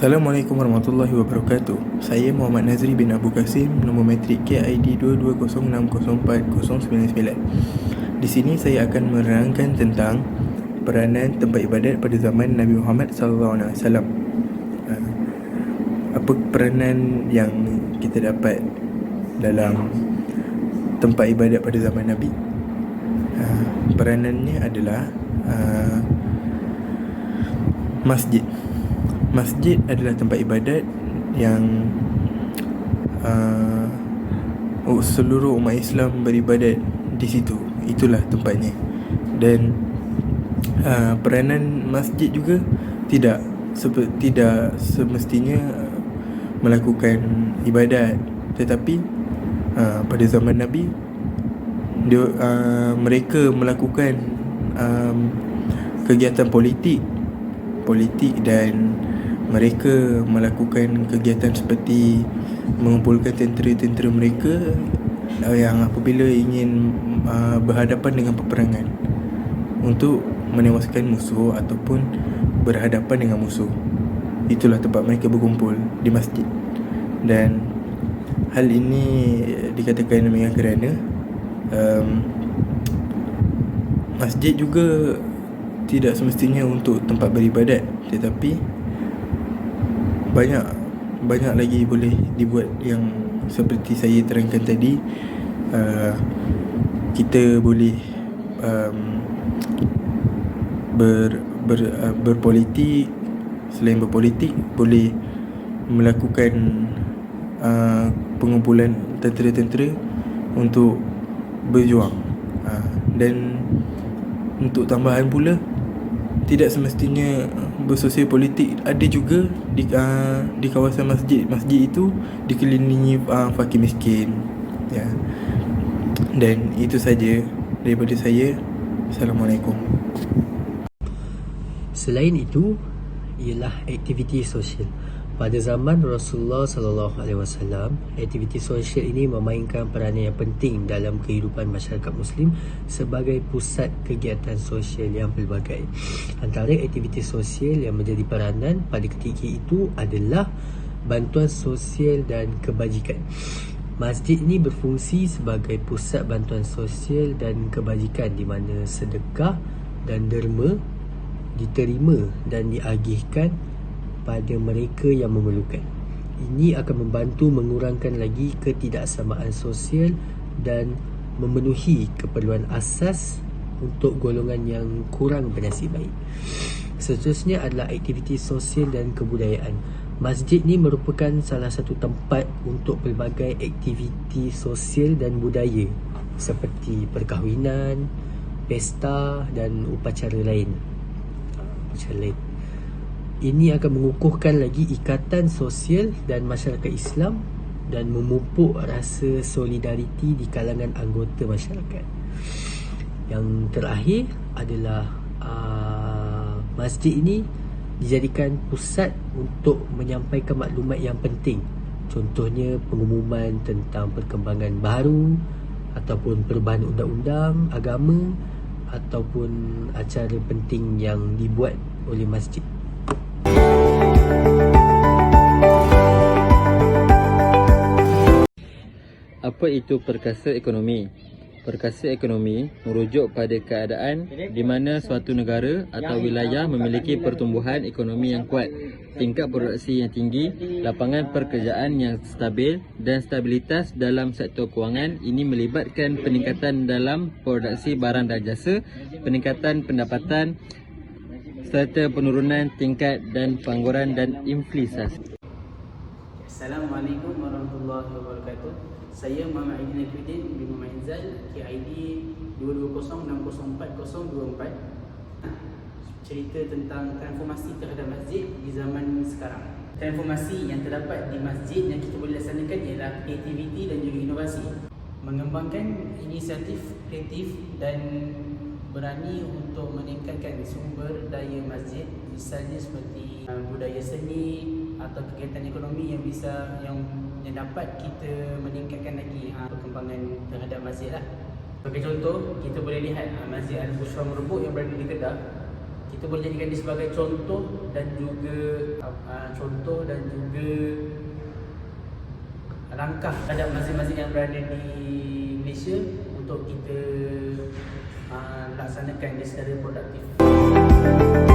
Assalamualaikum warahmatullahi wabarakatuh. Saya Muhammad Nazri bin Abu Kasim, nombor matrik KID 22060499. Di sini saya akan menerangkan tentang peranan tempat ibadat pada zaman Nabi Muhammad SAW. Apa peranan yang kita dapat dalam tempat ibadat pada zaman Nabi? Peranannya adalah masjid. Masjid adalah tempat ibadat yang seluruh umat Islam beribadat di situ. Itulah tempatnya. Dan peranan masjid juga tidak semestinya melakukan ibadat, tetapi pada zaman Nabi mereka melakukan kegiatan politik dan mereka melakukan kegiatan seperti mengumpulkan tentera-tentera mereka yang apabila ingin berhadapan dengan peperangan untuk menewaskan musuh ataupun berhadapan dengan musuh. Itulah tempat mereka berkumpul, di masjid. Dan hal ini dikatakan demikian kerana masjid juga tidak semestinya untuk tempat beribadat, tetapi banyak lagi boleh dibuat yang seperti saya terangkan tadi. Kita boleh berpolitik. Selain berpolitik, boleh melakukan pengumpulan tentera-tentera untuk berjuang. Dan untuk tambahan pula, tidak semestinya bersosial politik. Ada juga di kawasan masjid itu dikelilingi fakir miskin, ya. Dan itu saja daripada saya. Assalamualaikum. Selain itu ialah aktiviti sosial. Pada zaman Rasulullah SAW, aktiviti sosial ini memainkan peranan yang penting dalam kehidupan masyarakat Muslim sebagai pusat kegiatan sosial yang pelbagai. Antara aktiviti sosial yang menjadi peranan pada ketika itu adalah bantuan sosial dan kebajikan. Masjid ini berfungsi sebagai pusat bantuan sosial dan kebajikan di mana sedekah dan derma diterima dan diagihkan pada mereka yang memerlukan. Ini akan membantu mengurangkan lagi ketidaksamaan sosial dan memenuhi keperluan asas untuk golongan yang kurang bernasib baik. Seterusnya adalah aktiviti sosial dan kebudayaan. Masjid ni merupakan salah satu tempat untuk pelbagai aktiviti sosial dan budaya seperti perkahwinan, pesta dan upacara lain. Ini akan mengukuhkan lagi ikatan sosial dan masyarakat Islam dan memupuk rasa solidariti di kalangan anggota masyarakat. Yang terakhir adalah masjid ini dijadikan pusat untuk menyampaikan maklumat yang penting. Contohnya pengumuman tentang perkembangan baru ataupun perubahan undang-undang agama ataupun acara penting yang dibuat oleh masjid. Apa itu perkasa ekonomi? Perkasa ekonomi merujuk pada keadaan di mana suatu negara atau wilayah memiliki pertumbuhan ekonomi yang kuat, tingkat produksi yang tinggi, lapangan pekerjaan yang stabil dan stabilitas dalam sektor kewangan. Ini melibatkan peningkatan dalam produksi barang dan jasa, peningkatan pendapatan serta penurunan tingkat dan pengangguran dan inflasi. Assalamualaikum warahmatullahi wabarakatuh. Saya Muhammad Aidin Akhiruddin bin Muhammad Izal, KID 22060404. Cerita tentang transformasi terhadap masjid di zaman sekarang. Transformasi yang terdapat di masjid yang kita boleh laksanakan ialah kreativiti dan juga inovasi. Mengembangkan inisiatif kreatif dan berani untuk meningkatkan sumber daya masjid, misalnya seperti budaya seni atau kegiatan ekonomi yang dapat kita meningkatkan lagi perkembangan terhadap masjid lah. Sebagai contoh, kita boleh lihat Masjid Al-Bushra Merbuk yang berada di Kedah. kita boleh jadikan dia sebagai contoh dan juga langkah terhadap masjid-masjid yang berada di Malaysia untuk kita laksanakan dia secara produktif.